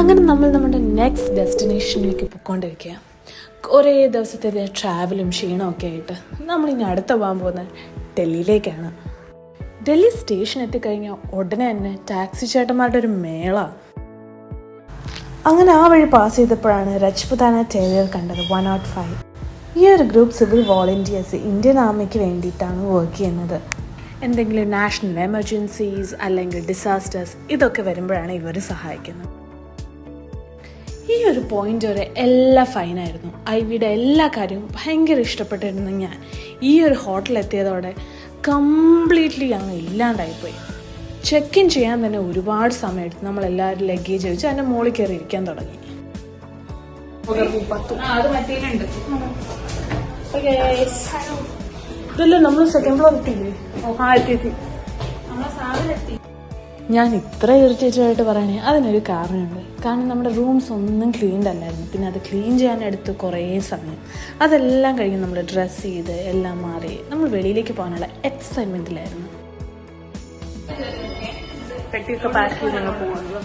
അങ്ങനെ നമ്മൾ നമ്മുടെ നെക്സ്റ്റ് ഡെസ്റ്റിനേഷനിലേക്ക് പോയിക്കൊണ്ടിരിക്കുക. കുറേ ദിവസത്തെ ട്രാവലും ക്ഷീണമൊക്കെ ആയിട്ട് നമ്മളിനി അടുത്ത പോകാൻ പോകുന്നത് ഡൽഹിയിലേക്കാണ്. ഡൽഹി സ്റ്റേഷൻ എത്തിക്കഴിഞ്ഞാൽ ഉടനെ തന്നെ ടാക്സി ചേട്ടന്മാരുടെ ഒരു മേള. അങ്ങനെ ആ വഴി പാസ് ചെയ്തപ്പോഴാണ് രജ്പുതാന ടെറിയർ കണ്ടത് 105. ഈ ഒരു ഗ്രൂപ്പ് സിവിൽ വോളണ്ടിയേഴ്സ് ഇന്ത്യൻ ആർമിക്ക് വേണ്ടിയിട്ടാണ് വർക്ക് ചെയ്യുന്നത്. എന്തെങ്കിലും നാഷണൽ എമർജൻസീസ് അല്ലെങ്കിൽ ഡിസാസ്റ്റേഴ്സ് ഇതൊക്കെ വരുമ്പോഴാണ് ഇവർ സഹായിക്കുന്നത്. ഈ ഒരു പോയിന്റ് വരെ എല്ലാം ഫൈനായിരുന്നു. ഐവിയുടെ എല്ലാ കാര്യവും ഭയങ്കര ഇഷ്ടപ്പെട്ടിരുന്നു. ഞാൻ ഈ ഒരു ഹോട്ടലിൽ എത്തിയതോടെ കംപ്ലീറ്റ്ലി അങ്ങ് ഇല്ലാണ്ടായിപ്പോയി. ചെക്ക് ഇൻ ചെയ്യാൻ തന്നെ ഒരുപാട് സമയം എടുത്തു. നമ്മളെല്ലാവരും ലഗേജ് വെച്ച് അതിൻ്റെ മുകളിൽ കയറി ഇരിക്കാൻ തുടങ്ങി. ഇതല്ലേ നമ്മൾ സെക്കൻഡ് ഫ്ലോർ എത്തിയില്ലേ? ഞാൻ ഇത്ര ഇറിറ്റേറ്റഡ് ആയിട്ട് പറയണേ അതിനൊരു കാരണമുണ്ട്. കാരണം നമ്മുടെ റൂംസ് ഒന്നും ക്ലീൻഡ് അല്ലായിരുന്നു. പിന്നെ അത് ക്ലീൻ ചെയ്യാനെടുത്ത് കുറേ സമയം. അതെല്ലാം കഴിഞ്ഞ് നമ്മൾ ഡ്രസ്സ് ചെയ്ത് എല്ലാം മാറി നമ്മൾ വെളിയിലേക്ക് പോകാനുള്ള എക്സൈറ്റ്മെന്റിലായിരുന്നു. പെട്ടിയൊക്കെ പാക്ക് ചെയ്ത് ഞങ്ങൾ പോകുന്നത്.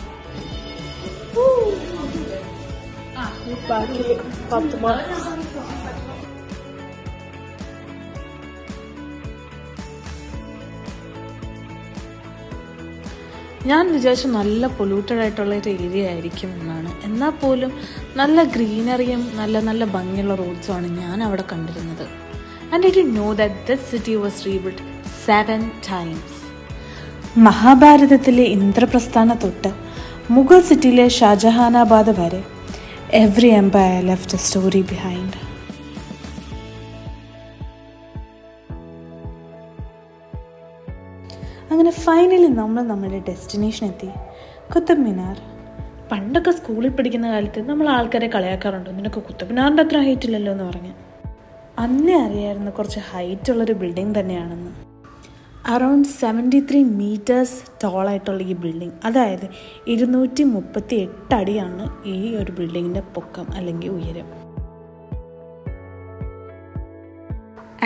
ഞാൻ വിചാരിച്ചു നല്ല പൊല്യൂട്ടഡ് ആയിട്ടുള്ള ഒരു ഏരിയ ആയിരിക്കും എന്നാണ്. എന്നാൽ പോലും നല്ല ഗ്രീനറിയും നല്ല നല്ല ഭംഗിയുള്ള റോഡ്സുമാണ് ഞാൻ അവിടെ കണ്ടിരുന്നത്. And I did know that this city was rebuild 7 times. മഹാഭാരതത്തിലെ ഇന്ദ്രപ്രസ്ഥാന തൊട്ട് മുഗൾ സിറ്റിയിലെ ഷാജഹാനാബാദ് വരെ every empire left a story behind. അങ്ങനെ ഫൈനലി നമ്മൾ നമ്മുടെ ഡെസ്റ്റിനേഷൻ എത്തി, കുത്തബ് മിനാർ. പണ്ടൊക്കെ സ്കൂളിൽ പഠിക്കുന്ന കാലത്ത് നമ്മൾ ആൾക്കാരെ കളിയാക്കാറുണ്ട്, നിനക്ക് കുത്തബ് മിനാറിൻ്റെ അത്ര ഹൈറ്റ് ഇല്ലല്ലോ എന്ന് പറഞ്ഞ്. അന്നേ അറിയായിരുന്നു കുറച്ച് ഹൈറ്റ് ഉള്ളൊരു ബിൽഡിംഗ് തന്നെയാണെന്ന്. അറൗണ്ട് 73 meters ടോളായിട്ടുള്ള ഈ ബിൽഡിംഗ്, അതായത് 238 അടിയാണ് ഈ ഒരു ബിൽഡിങ്ങിൻ്റെ പൊക്കം അല്ലെങ്കിൽ ഉയരം.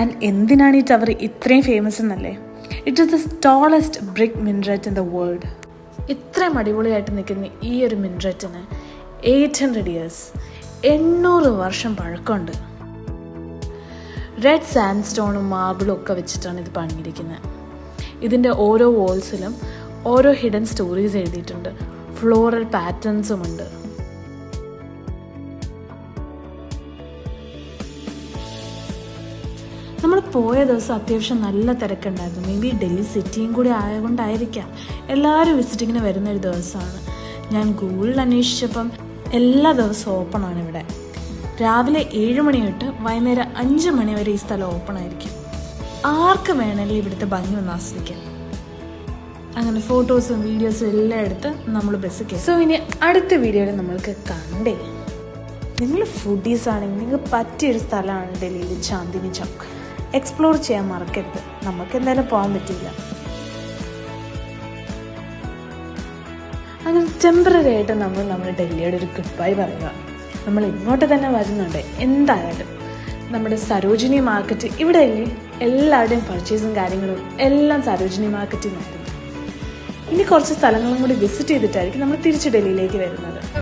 ആൻഡ് എന്തിനാണ് ഈ ടവർ ഇത്രയും ഫേമസ് എന്നല്ലേ? It is the tallest brick minaret in the world. ഇത്രയും അടിപൊളിയായിട്ട് നിൽക്കുന്ന ഈ ഒരു മിൻററ്റിന് 800 years, 800 വർഷം പഴക്കമുണ്ട്. റെഡ് സാൻഡ് സ്റ്റോണും മാർബിളും ഒക്കെ വെച്ചിട്ടാണ് ഇത് പണിയിരിക്കുന്നത്. ഇതിൻ്റെ ഓരോ വോൾസിലും ഓരോ ഹിഡൻ സ്റ്റോറീസ് എഴുതിയിട്ടുണ്ട്. ഫ്ലോറൽ പാറ്റേൺസും ഉണ്ട്. നമ്മൾ പോയ ദിവസം അത്യാവശ്യം നല്ല തിരക്കുണ്ടായിരുന്നു. മേ ബി ഡൽഹി സിറ്റിയും കൂടി ആയതുകൊണ്ടായിരിക്കാം എല്ലാവരും വിസിറ്റിങ്ങിന് വരുന്നൊരു ദിവസമാണ്. ഞാൻ ഗൂഗിളിൽ അന്വേഷിച്ചപ്പം എല്ലാ ദിവസവും ഓപ്പൺ ആണ് ഇവിടെ. രാവിലെ 7 മണി തൊട്ട് വൈകുന്നേരം 5 മണി വരെ ഈ സ്ഥലം ഓപ്പൺ ആയിരിക്കും. ആർക്ക് വേണമെങ്കിലും ഇവിടുത്തെ ഭംഗി ഒന്ന് ആസ്വദിക്കാം. അങ്ങനെ ഫോട്ടോസും വീഡിയോസും എല്ലാം എടുത്ത് നമ്മൾ ബസ് കയറി. സോ ഇനി അടുത്ത വീഡിയോയിൽ നമ്മൾക്ക് കണ്ടേ. നിങ്ങൾ ഫുഡീസ് ആണെങ്കിൽ നിങ്ങൾക്ക് പറ്റിയൊരു സ്ഥലമാണ് ഡൽഹിയിൽ ചാന്ദിനി ചൗക്ക്. എക്സ്പ്ലോർ ചെയ്യാൻ മറക്കരുത്. നമുക്ക് എന്തായാലും പോകാൻ പറ്റില്ല. അങ്ങനെ ടെമ്പററി ആയിട്ട് നമ്മൾ നമ്മുടെ ഡൽഹിയുടെ ഒരു ഗുഡ് ബൈ പറയുക. നമ്മൾ ഇങ്ങോട്ട് തന്നെ വരുന്നുണ്ട്. എന്തായാലും നമ്മുടെ സരോജിനി മാർക്കറ്റ് ഇവിടെ അല്ലേ, എല്ലാവരുടെയും പർച്ചേസും കാര്യങ്ങളും എല്ലാം സരോജിനി മാർക്കറ്റിൽ നിന്നായിരുന്നു. ഇനി കുറച്ച് സ്ഥലങ്ങളും കൂടി വിസിറ്റ് ചെയ്തിട്ടായിരിക്കും നമ്മൾ തിരിച്ച് ഡൽഹിയിലേക്ക് വരുന്നത്.